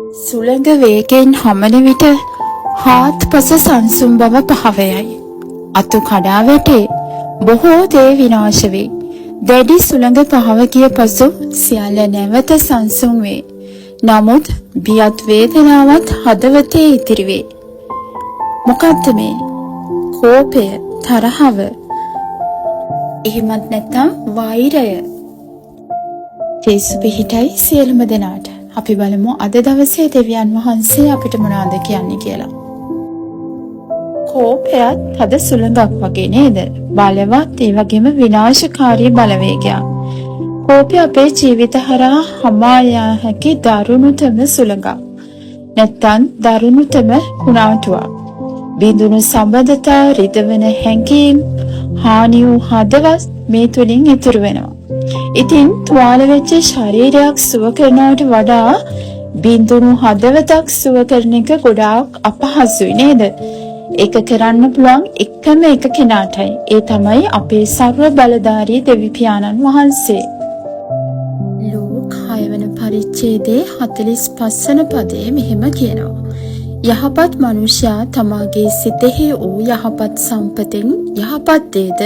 සුළඟ වේගයෙන් හමන විට හාත්පස සංසුම් බව පහවයයි. අතු කඩා වැටේ බොහෝ දේ විනාශ වේ. දැඩි සුළඟ පහව ගිය පසු සියල්ල නැවත සංසුන් වේ. නමුත් බියත් වේදනාවත් හදවතේ ඉතිරි වේ. මොකද්ද මේ? කෝපය, තරහව, එහෙමත් නැත්නම් වෛරය. ජේසුස් පිහිටයි සියලුම දෙනාට. අපි බලමු අද දවසේ දෙවියන් වහන්සේ අපිට මොනවද කියන්නේ කියලා. කෝපයත් තද සුළඟක් වගේ නේද? බලවත් ඒ වගේම විනාශකාරී බලවේගයක්. කෝපය අපේ ජීවිත හරහා හමා යා හැකි දරුණුතම සුළඟක්. නැත්තම් දරුණුතම කුණාටුවක්. බිඳුණු සම්බන්ධතා, රිදවෙන හැඟීම්, හානි වූ හදවත් මේ තුලින් ඉතුරු වෙනවා. ඉතින් තුවාල වෙච්ච ශරීරයක් සුව කරනවට වඩා බිඳුණු හදවතක් සුව කරන එක ගොඩාක් අපහසුයි නේද? ඒක කරන්න පුළුවන් එකම එක කෙනාටයි. ඒ තමයි අපේ සර්ව බලධාරී දෙවි පියාණන් වහන්සේ. ලෝක 6 වෙනි පරිච්ඡේදයේ 45 වෙනි පදයේ මෙහෙම කියනවා. යහපත් මනුෂ්‍යයා තමාගේ සිතෙහි වූ යහපත් සම්පතෙන් යහපත් දේද,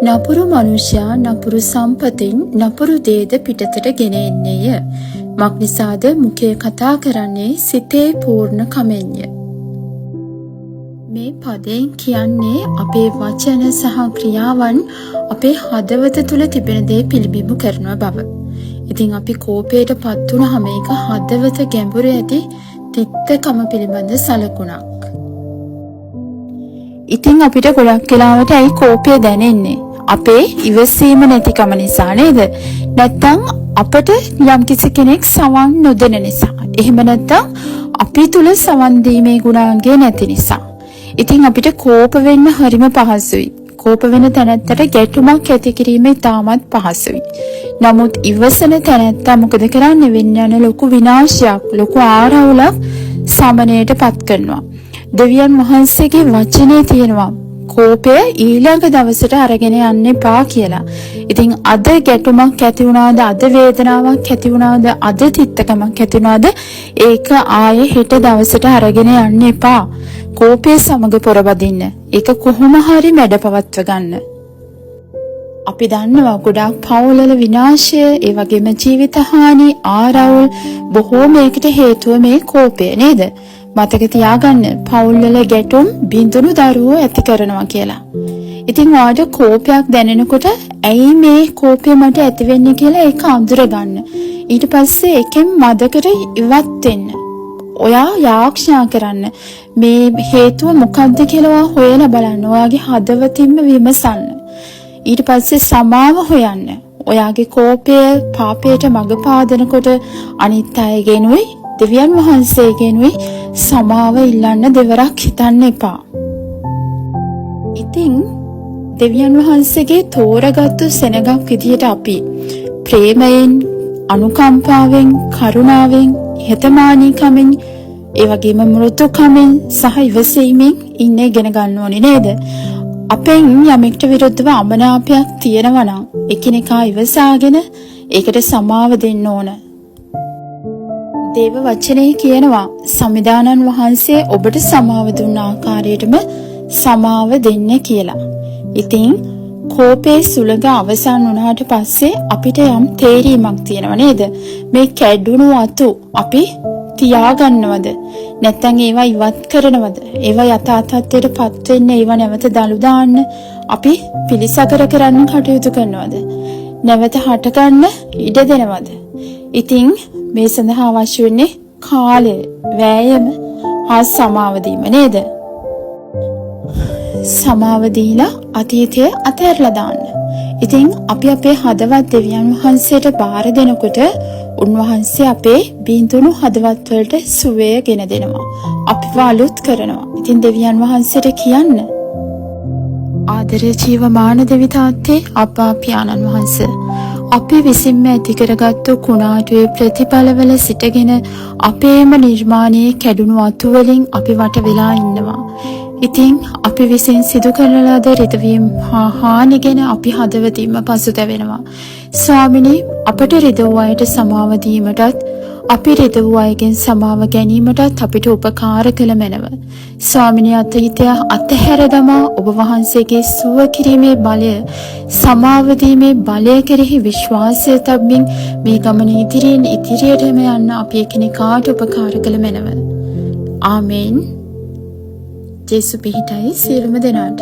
නපුරු මනුෂ්‍යයා නපුරු සම්පතෙන් නපුරු දේද පිටතට ගෙන එන්නේය. මක්නිසාද මුඛය කතා කරන්නේ සිතේ පූර්ණ කමෙන්ය. මේ පදයෙන් කියන්නේ අපේ වචන සහ ක්‍රියාවන් අපේ හදවත තුල තිබෙන දේ පිළිබිඹු කරන බව. ඉතින් අපි කෝපයට පත් වුණාම ඒක හදවත ගැඹුරේ ඇති තිත්තකම පිළිබඳ සලකුණක්. ඉතින් අපිට ගොඩක් වෙලාවට ඇයි කෝපය දැනෙන්නේ? අපේ ඉවසීම නැතිකම නිසා නේද? නැත්තම් අපට යම්කිසි කෙනෙක් සවන් නොදෙන නිසා. එහෙම නැත්තම් අපි තුල සවන් දීමේ ගුණාංගය නැති නිසා. ඉතින් අපිට කෝප වෙන්න හරිම පහසුයි. කෝප වෙන තැනැත්තට ගැටුමක් ඇති කිරීම ඉතාමත් පහසුයි. නමුත් ඉවසන තැනැත්තා මොකද කරන්නේ? වෙන්න යන ලොකු විනාශයක්, ලොකු ආරවුලක් සමනයට පත් කරනවා. දෙවියන් වහන්සේගේ වචනේ තියෙනවා කෝපය ඊළඟ දවසට අරගෙන යන්න එපා කියලා. ඉතින් අද ගැටුමක් ඇති වුණාද, අද වේදනාවක් ඇති වුණාද, අද තිත්තකමක් ඇති වුණාද, ඒක ආයේ හෙට දවසට අරගෙන යන්න එපා. කෝපය සමග පොරබදින්න. ඒක කොහොම හරි මැඩපවත්ව ගන්න. අපි දන්නවා ගොඩාක් පවුල්වල විනාශය, ඒ වගේම ජීවිත හානි, ආරවුල් බොහෝමයකට හේතුව මේ කෝපය නේද? මතක තියාගන්න පවුල්වල ගැටුම් බිඳුණු දරුවෝ ඇති කරනවා කියලා. ඉතින් ඔයාට කෝපයක් දැනෙනකොට ඇයි මේ කෝපය මට ඇති වෙන්නේ කියලා ඒක අඳුරගන්න. ඊට පස්සේ එකෙන් මදකට ඉවත් වෙන්න. ඔයා යාක්ෂා කරන්න. මේ හේතුව මොකක්ද කියලා හොයලා බලන්න. ඔයාගේ හදවතින්ම විමසන්න. ඊට පස්සේ සමාව හොයන්න. ඔයාගේ කෝපය පාපයට මඟ පාදනකොට අනිත් අයගෙනුයි දෙවියන් වහන්සේගෙනුයි සමාව ඉල්ලන්න දෙවරක් හිතන්න එපා. ඉතින් දෙවියන් වහන්සේගේ තෝරගත්තු සෙනගක් විදියට අපි ප්‍රේමයෙන්, අනුකම්පාවෙන්, කරුණාවෙන්, හිතමානීකමෙන්, ඒ වගේම මෘදුකමෙන් සහ ඉවසීමෙන් ඉන්න ඉගෙන ගන්න ඕනේ නේද? අපෙන් යමෙක්ට විරුද්ධව අමනාපයක් තියෙනවා නම් එකිනෙකා ඉවසාගෙන ඒකට සමාව දෙන්න ඕන. දේව වචනේ කියනවා සමිදානන් වහන්සේ ඔබට සමාව දුන්න ආකාරයටම සමාව දෙන්න කියලා. ඉතින් කෝපේ සුළඟ අවසන් වුණාට පස්සේ අපිට යම් තේරීමක් තියෙනව නේද? මේ කැඩුණු අතු අපි තියාගන්නවද? නැත්නම් ඒවා ඉවත් කරනවද? ඒවා යථා තත්ත්වයට පත් වෙන්න ඒවා නැවත දලු දාන්න අපි පිළිසකර කරන්න කටයුතු කරනවද? නැවත හට ගන්න ඉඩ දෙනවද? ඉතින් මේ සඳහා අවශ්‍ය වෙන්නේ කාලය, වෑයම හා සමාව දීම නේද? සමාව දීලා අතීතය අතහැරලා දාන්න. ඉතින් අපි අපේ හදවත් දෙවියන් වහන්සේට බාර දෙනකොට උන්වහන්සේ අපේ බිඳුණු හදවත් වලට සුවය ගෙන දෙනවා. අපිව අලුත් කරනවා. ඉතින් දෙවියන් වහන්සේට කියන්න ආදරේ ජීවමාන දෙවි තාත්තේ අප්පා පියාණන් වහන්සේ අපි විසින්ම ඇති කරගත්තු කුණාටුවේ ප්‍රතිඵලවල සිටගෙන අපේම නිර්මාණයේ කැඩුණු අතු වලින් අපි වට වෙලා ඉන්නවා. ඉතින් අපි විසින් සිදු කරන ලද රිදවීම් හා හානි ගැන අපි හදවතින්ම පසුතැවෙනවා. ස්වාමිනී අපට රිදවූ අයට සමාව දීමටත් අපි රිදවූ අයගෙන් සමාව ගැනීමටත් අපිට උපකාර කළ මැනව. ස්වාමිනී අතීතය අතහැර දමා ඔබ වහන්සේගේ සුව කිරීමේ බලය, සමාව දීමේ බලය කෙරෙහි විශ්වාසය තබමින් මේ ගමන ඉදිරියෙන් ඉදිරියටම යන්න අපි එකිනෙකාට උපකාර කළ මැනව. ආමේන්. ජේසු පිහිටයි සියලුම දෙනාට.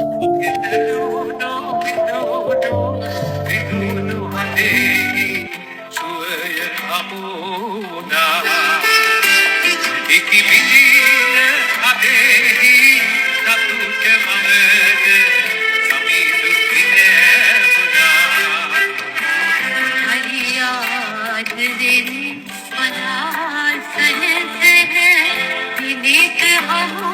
बना सनत है दिल के